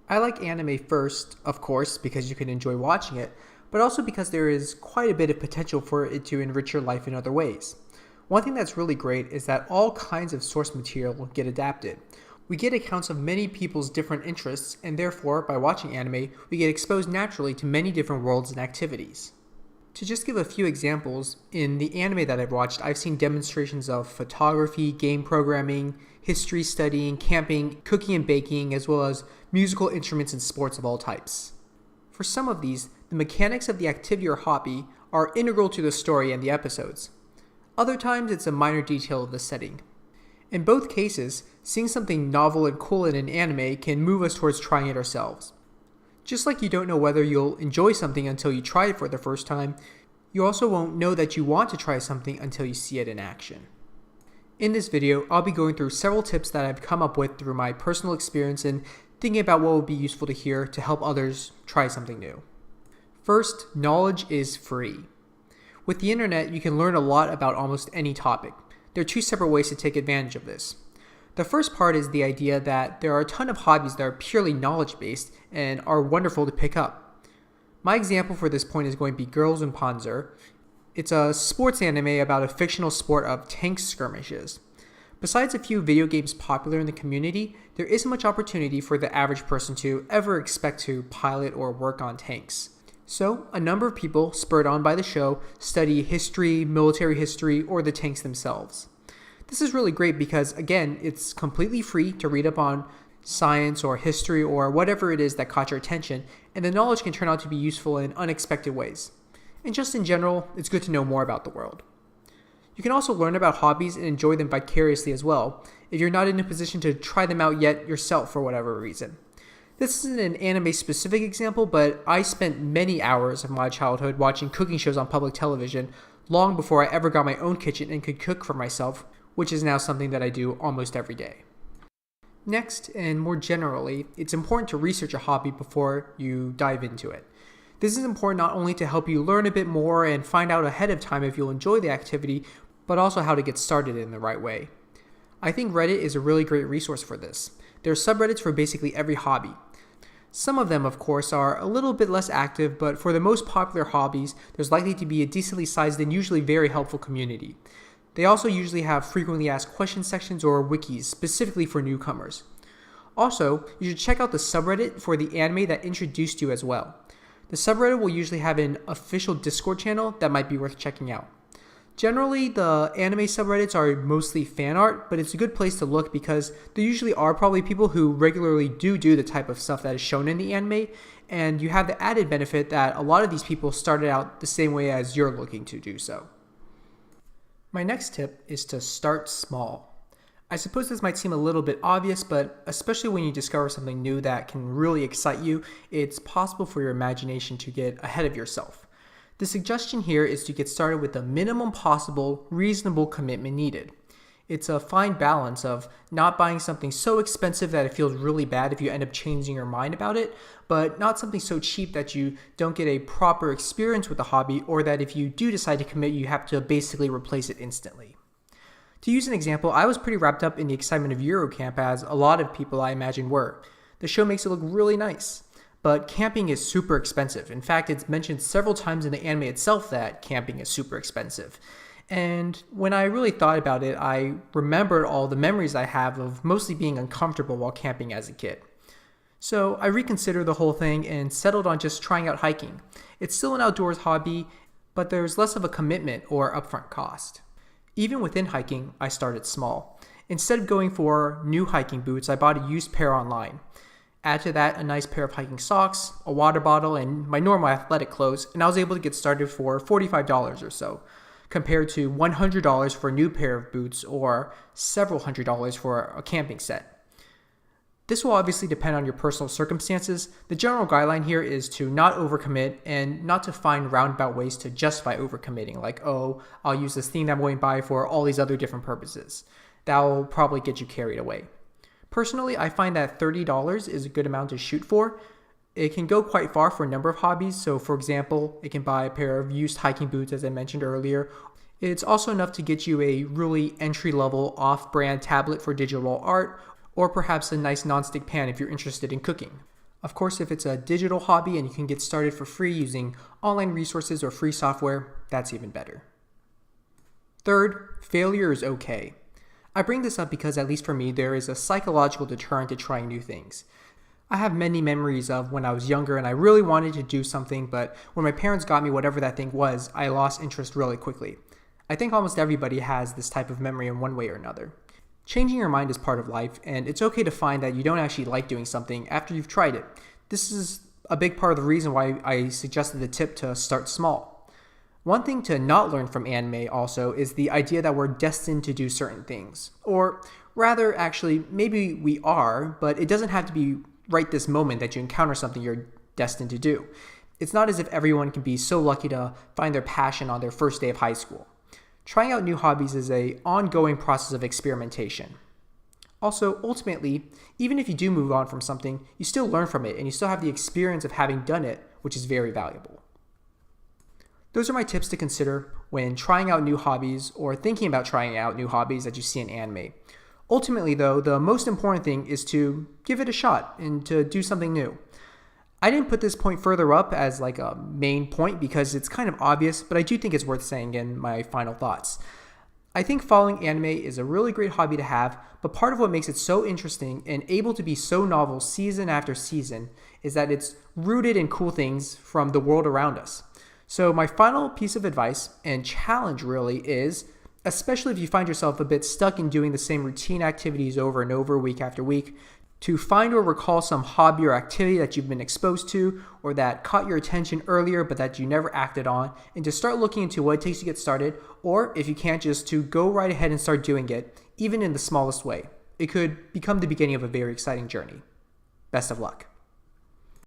I like anime first, of course, because you can enjoy watching it, but also because there is quite a bit of potential for it to enrich your life in other ways. One thing that's really great is that all kinds of source material get adapted. We get accounts of many people's different interests, and therefore, by watching anime, we get exposed naturally to many different worlds and activities. To just give a few examples, in the anime that I've watched, I've seen demonstrations of photography, game programming, history studying, camping, cooking and baking, as well as musical instruments and sports of all types. For some of these, the mechanics of the activity or hobby are integral to the story and the episodes. Other times, it's a minor detail of the setting. In both cases, seeing something novel and cool in an anime can move us towards trying it ourselves. Just like you don't know whether you'll enjoy something until you try it for the first time, you also won't know that you want to try something until you see it in action. In this video, I'll be going through several tips that I've come up with through my personal experience and thinking about what would be useful to hear to help others try something new. First, knowledge is free. With the internet, you can learn a lot about almost any topic. There are two separate ways to take advantage of this. The first part is the idea that there are a ton of hobbies that are purely knowledge-based and are wonderful to pick up. My example for this point is going to be Girls in Panzer. It's a sports anime about a fictional sport of tank skirmishes. Besides a few video games popular in the community, there isn't much opportunity for the average person to ever expect to pilot or work on tanks. So, a number of people, spurred on by the show, study history, military history, or the tanks themselves. This is really great because, again, it's completely free to read up on science or history or whatever it is that caught your attention, and the knowledge can turn out to be useful in unexpected ways. And just in general, it's good to know more about the world. You can also learn about hobbies and enjoy them vicariously as well, if you're not in a position to try them out yet yourself for whatever reason. This isn't an anime-specific example, but I spent many hours of my childhood watching cooking shows on public television long before I ever got my own kitchen and could cook for myself, which is now something that I do almost every day. Next, and more generally, it's important to research a hobby before you dive into it. This is important not only to help you learn a bit more and find out ahead of time if you'll enjoy the activity, but also how to get started in the right way. I think Reddit is a really great resource for this. There are subreddits for basically every hobby. Some of them, of course, are a little bit less active, but for the most popular hobbies, there's likely to be a decently sized and usually very helpful community. They also usually have frequently asked questions sections or wikis specifically for newcomers. Also, you should check out the subreddit for the anime that introduced you as well. The subreddit will usually have an official Discord channel that might be worth checking out. Generally, the anime subreddits are mostly fan art, but it's a good place to look because there usually are probably people who regularly do the type of stuff that is shown in the anime, and you have the added benefit that a lot of these people started out the same way as you're looking to do so. My next tip is to start small. I suppose this might seem a little bit obvious, but especially when you discover something new that can really excite you, it's possible for your imagination to get ahead of yourself. The suggestion here is to get started with the minimum possible, reasonable commitment needed. It's a fine balance of not buying something so expensive that it feels really bad if you end up changing your mind about it, but not something so cheap that you don't get a proper experience with the hobby, or that if you do decide to commit, you have to basically replace it instantly. To use an example, I was pretty wrapped up in the excitement of YuruCamp, as a lot of people I imagine were. The show makes it look really nice. But camping is super expensive. In fact, it's mentioned several times in the anime itself that camping is super expensive. And when I really thought about it, I remembered all the memories I have of mostly being uncomfortable while camping as a kid. So I reconsidered the whole thing and settled on just trying out hiking. It's still an outdoors hobby, but there's less of a commitment or upfront cost. Even within hiking, I started small. Instead of going for new hiking boots, I bought a used pair online. Add to that a nice pair of hiking socks, a water bottle, and my normal athletic clothes, and I was able to get started for $45 or so, compared to $100 for a new pair of boots or several $100s for a camping set. This will obviously depend on your personal circumstances. The general guideline here is to not overcommit and not to find roundabout ways to justify overcommitting, like, oh, I'll use this thing that I'm going to buy for all these other different purposes. That will probably get you carried away. Personally, I find that $30 is a good amount to shoot for. It can go quite far for a number of hobbies. So for example, it can buy a pair of used hiking boots, as I mentioned earlier. It's also enough to get you a really entry-level off-brand tablet for digital art, or perhaps a nice non-stick pan if you're interested in cooking. Of course, if it's a digital hobby and you can get started for free using online resources or free software, that's even better. Third, failure is okay. I bring this up because, at least for me, there is a psychological deterrent to trying new things. I have many memories of when I was younger and I really wanted to do something, but when my parents got me whatever that thing was, I lost interest really quickly. I think almost everybody has this type of memory in one way or another. Changing your mind is part of life, and it's okay to find that you don't actually like doing something after you've tried it. This is a big part of the reason why I suggested the tip to start small. One thing to not learn from anime also is the idea that we're destined to do certain things. Or rather, actually, maybe we are, but it doesn't have to be right this moment that you encounter something you're destined to do. It's not as if everyone can be so lucky to find their passion on their first day of high school. Trying out new hobbies is an ongoing process of experimentation. Also, ultimately, even if you do move on from something, you still learn from it and you still have the experience of having done it, which is very valuable. Those are my tips to consider when trying out new hobbies or thinking about trying out new hobbies that you see in anime. Ultimately, though, the most important thing is to give it a shot and to do something new. I didn't put this point further up as like a main point because it's kind of obvious, but I do think it's worth saying in my final thoughts. I think following anime is a really great hobby to have, but part of what makes it so interesting and able to be so novel season after season is that it's rooted in cool things from the world around us. So my final piece of advice and challenge really is, especially if you find yourself a bit stuck in doing the same routine activities over and over week after week, to find or recall some hobby or activity that you've been exposed to or that caught your attention earlier but that you never acted on, and to start looking into what it takes to get started, or if you can't, just to go right ahead and start doing it, even in the smallest way. It could become the beginning of a very exciting journey. Best of luck.